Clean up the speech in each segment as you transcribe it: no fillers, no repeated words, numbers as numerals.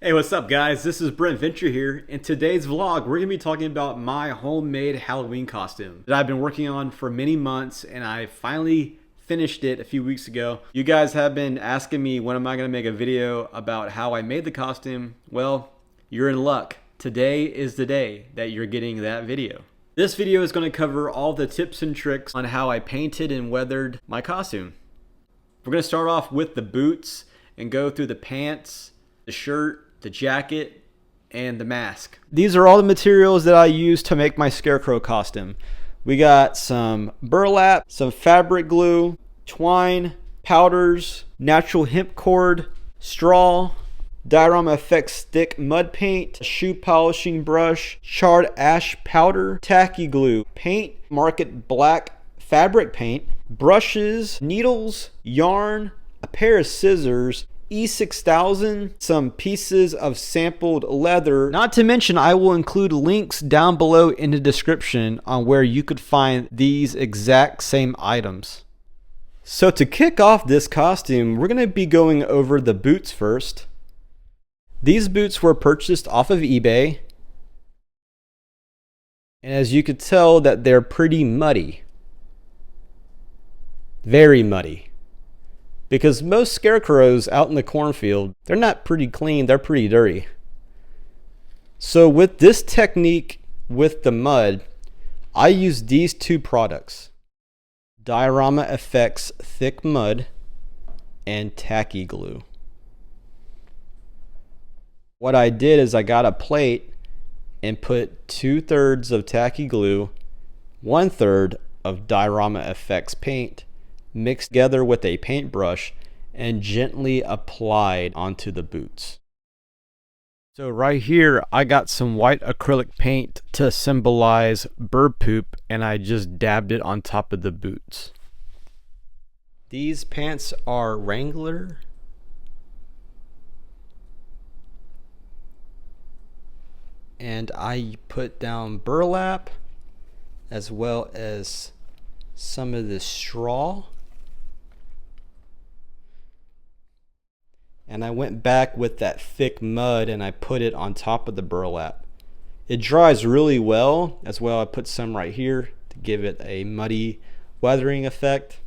Hey, what's up guys? This is Brent Venture here. In today's vlog, we're going to be talking about my homemade Halloween costume that I've been working on for many months, and I finally finished it a few weeks ago. You guys have been asking me when am I going to make a video about how I made the costume. Well, you're in luck. Today is the day that you're getting that video. This video is going to cover all the tips and tricks on how I painted and weathered my costume. We're going to start off with the boots and go through the pants, the shirt, the jacket, and the mask. These are all the materials that I used to make my scarecrow costume. We got some burlap, some fabric glue, twine, powders, natural hemp cord, straw, diorama effects stick mud paint, a shoe polishing brush, charred ash powder, tacky glue, paint, market black fabric paint, brushes, needles, yarn, a pair of scissors, E6000, some pieces of sampled leather. Not to mention, I will include links down below in the description on where you could find these exact same items. So to kick off this costume, we're going to be going over the boots first. These boots were purchased off of eBay. And as you could tell that they're pretty muddy. Very muddy. Because most scarecrows out in the cornfield, they're not pretty clean, they're pretty dirty. So with this technique with the mud, I use these two products. Diorama Effects Thick Mud and Tacky Glue. What I did is I got a plate and put 2/3 of tacky glue, 1/3 of Diorama Effects paint, mixed together with a paintbrush and gently applied onto the boots. So right here I got some white acrylic paint to symbolize bird poop, and I just dabbed it on top of the boots. These pants are Wrangler. And I put down burlap as well as some of the straw. And I went back with that thick mud and I put it on top of the burlap. It dries really well. As well, I put some right here to give it a muddy weathering effect.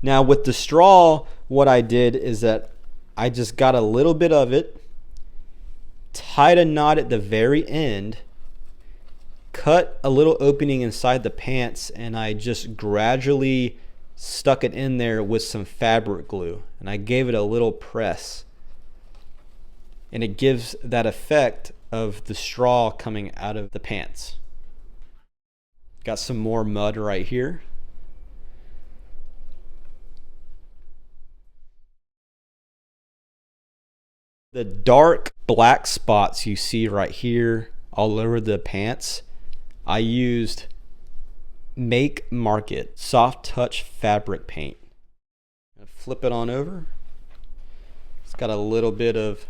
Now with the straw, what I did is that I just got a little bit of it, tied a knot at the very end, cut a little opening inside the pants, and I just gradually stuck it in there with some fabric glue, and I gave it a little press, and it gives that effect of the straw coming out of the pants. Got some more mud right here. The dark black spots you see right here all over the pants, I used Make Market soft touch fabric paint. Flip it on over. It's got a little bit of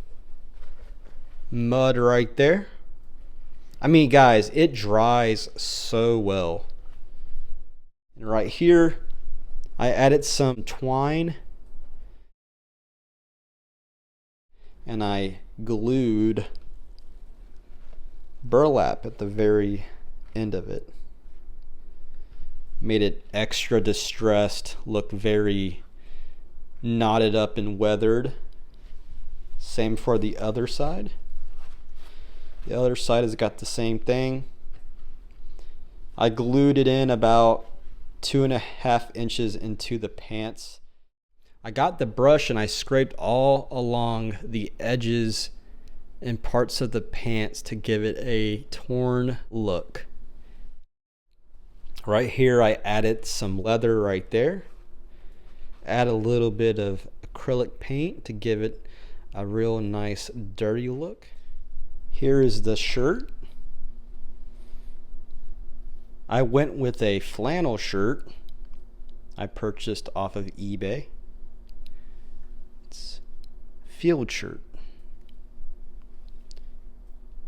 mud right there. I mean, guys, it dries so well. And right here I added some twine and I glued burlap at the very end of it. Made it extra distressed, look very knotted up and weathered. Same for the other side. The other side has got the same thing. I glued it in about 2.5 inches into the pants. I got the brush and I scraped all along the edges and parts of the pants to give it a torn look. Right here I added some leather right there. Add a little bit of acrylic paint to give it a real nice dirty look. Here is the shirt. I went with a flannel shirt I purchased off of eBay. It's field shirt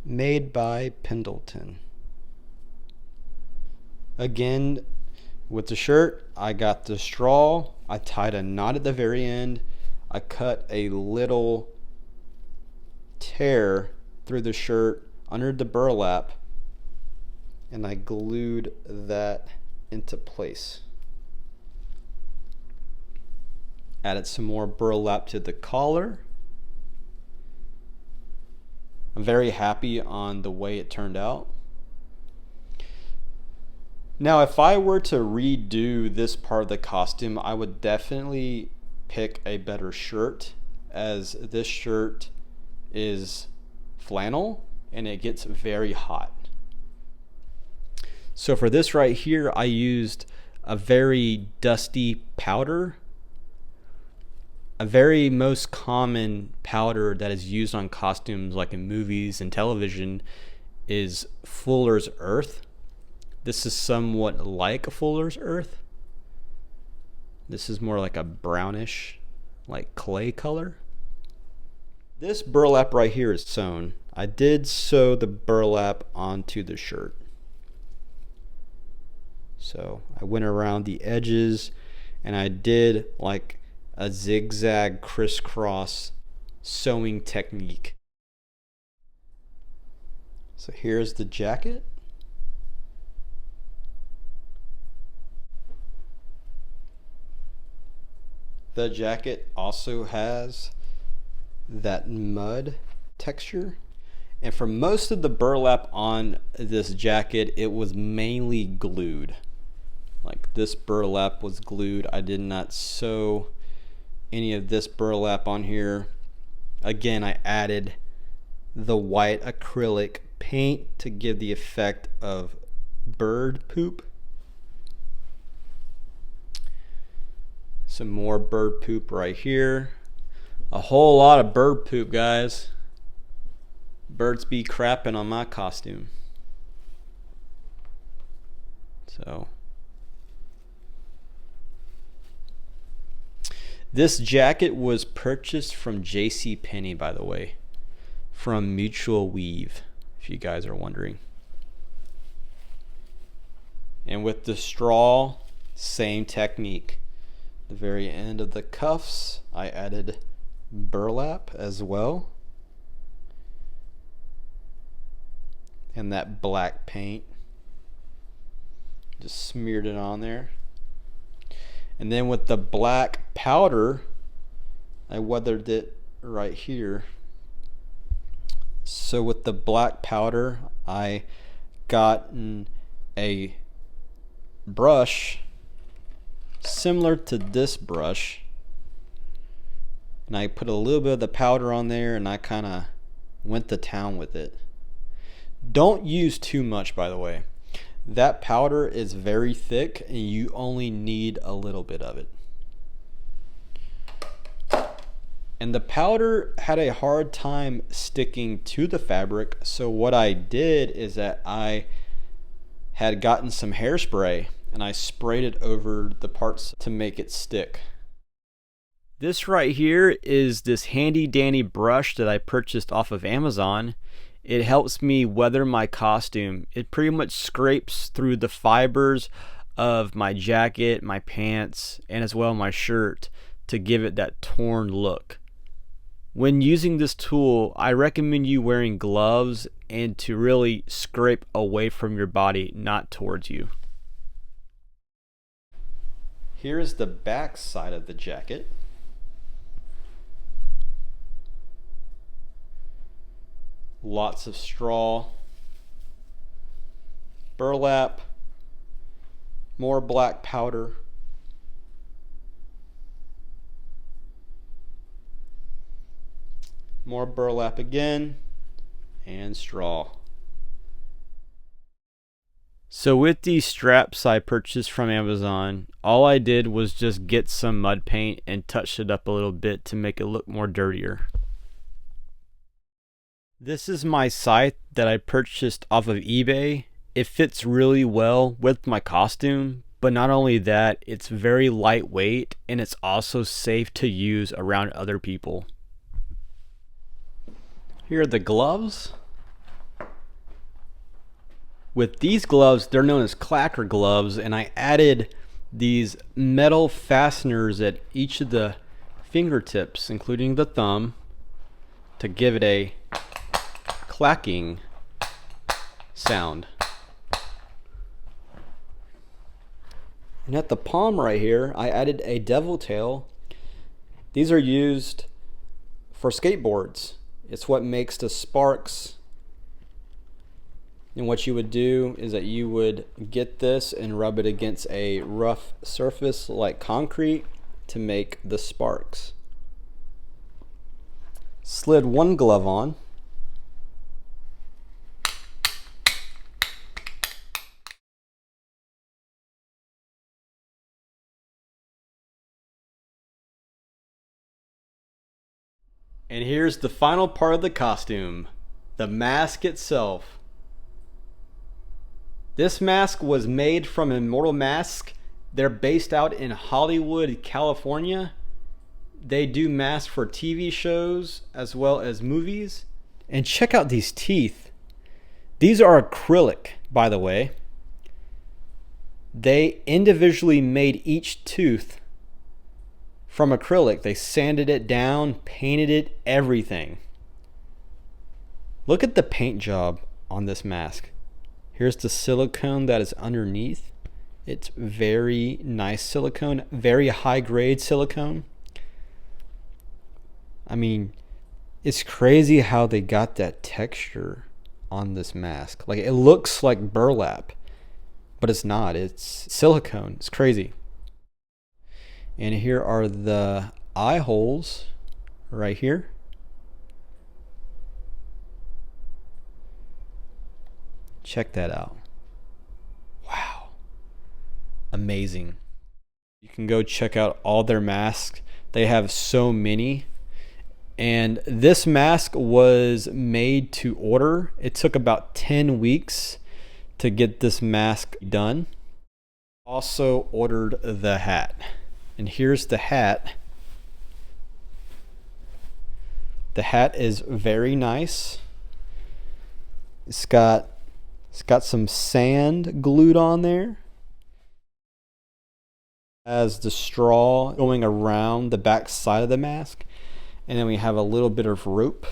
made by Pendleton. Again, with the shirt, I got the straw. I tied a knot at the very end. I cut a little hair through the shirt under the burlap, and I glued that into place. Added some more burlap to the collar. I'm very happy on the way it turned out. Now, if I were to redo this part of the costume, I would definitely pick a better shirt, as this shirt is flannel and it gets very hot. So for this right here, I used a very dusty powder. A very most common powder that is used on costumes like in movies and television is Fuller's Earth. This is somewhat like a Fuller's Earth. This is more like a brownish, like clay color. This burlap right here is sewn. I did sew the burlap onto the shirt. So I went around the edges and I did like a zigzag crisscross sewing technique. So here's the jacket. The jacket also has that mud texture. And for most of the burlap on this jacket, it was mainly glued. Like this burlap was glued. I did not sew any of this burlap on here. Again, I added the white acrylic paint to give the effect of bird poop. Some more bird poop right here. A whole lot of bird poop, guys. Birds be crapping on my costume. So this jacket was purchased from JCPenney, by the way, from Mutual Weave, if you guys are wondering. And with the straw, same technique. The very end of the cuffs, I added burlap as well. And that black paint. Just smeared it on there. And then with the black powder, I weathered it right here. So with the black powder, I gotten a brush similar to this brush, and I put a little bit of the powder on there and I kind of went to town with it. Don't use too much, by the way. That powder is very thick and you only need a little bit of it. And the powder had a hard time sticking to the fabric, so what I did is that I had gotten some hairspray and I sprayed it over the parts to make it stick. This right here is this handy dandy brush that I purchased off of Amazon. It helps me weather my costume. It pretty much scrapes through the fibers of my jacket, my pants, and as well my shirt to give it that torn look. When using this tool, I recommend you wearing gloves and to really scrape away from your body, not towards you. Here is the back side of the jacket. Lots of straw, burlap, more black powder, more burlap again, and straw. So with these straps I purchased from Amazon, all I did was just get some mud paint and touch it up a little bit to make it look more dirtier. This is my scythe that I purchased off of eBay. It fits really well with my costume, but not only that, it's very lightweight and it's also safe to use around other people. Here are the gloves. With these gloves, they're known as clacker gloves, and I added these metal fasteners at each of the fingertips, including the thumb, to give it a clacking sound. And at the palm right here, I added a devil tail. These are used for skateboards. It's what makes the sparks. And what you would do is that you would get this and rub it against a rough surface like concrete to make the sparks. Slid one glove on. And here's the final part of the costume, the mask itself. This mask was made from Immortal Mask. They're based out in Hollywood, California. They do masks for TV shows as well as movies. And check out these teeth. These are acrylic, by the way. They individually made each tooth from acrylic. They sanded it down, painted it, everything. Look at the paint job on this mask. Here's the silicone that is underneath. It's very nice silicone, very high grade silicone. I mean, it's crazy how they got that texture on this mask. Like, it looks like burlap, but it's not. It's silicone. It's crazy. And here are the eye holes right here. Check that out. Wow. Amazing. You can go check out all their masks. They have so many. And this mask was made to order. It took about 10 weeks to get this mask done. Also ordered the hat. And here's the hat. The hat is very nice. It's got some sand glued on there. Has the straw going around the back side of the mask. And then we have a little bit of rope.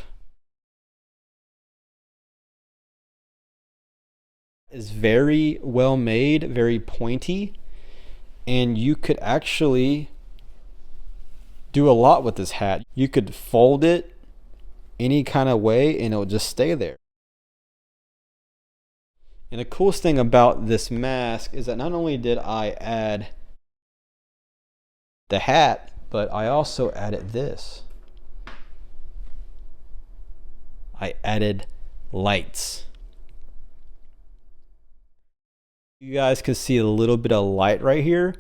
It's very well made, very pointy. And you could actually do a lot with this hat. You could fold it any kind of way and it'll just stay there. And the coolest thing about this mask is that not only did I add the hat, but I also added this. I added lights. You guys can see a little bit of light right here,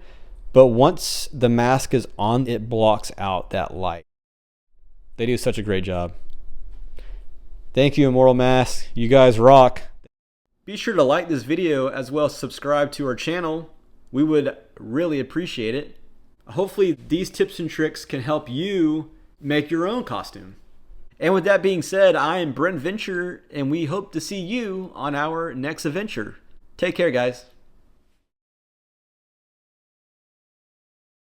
but once the mask is on, it blocks out that light. They do such a great job. Thank you, Immortal Mask. You guys rock. Be sure to like this video as well as subscribe to our channel. We would really appreciate it. Hopefully these tips and tricks can help you make your own costume. And with that being said, I am Brent Venture, and we hope to see you on our next adventure. Take care, guys.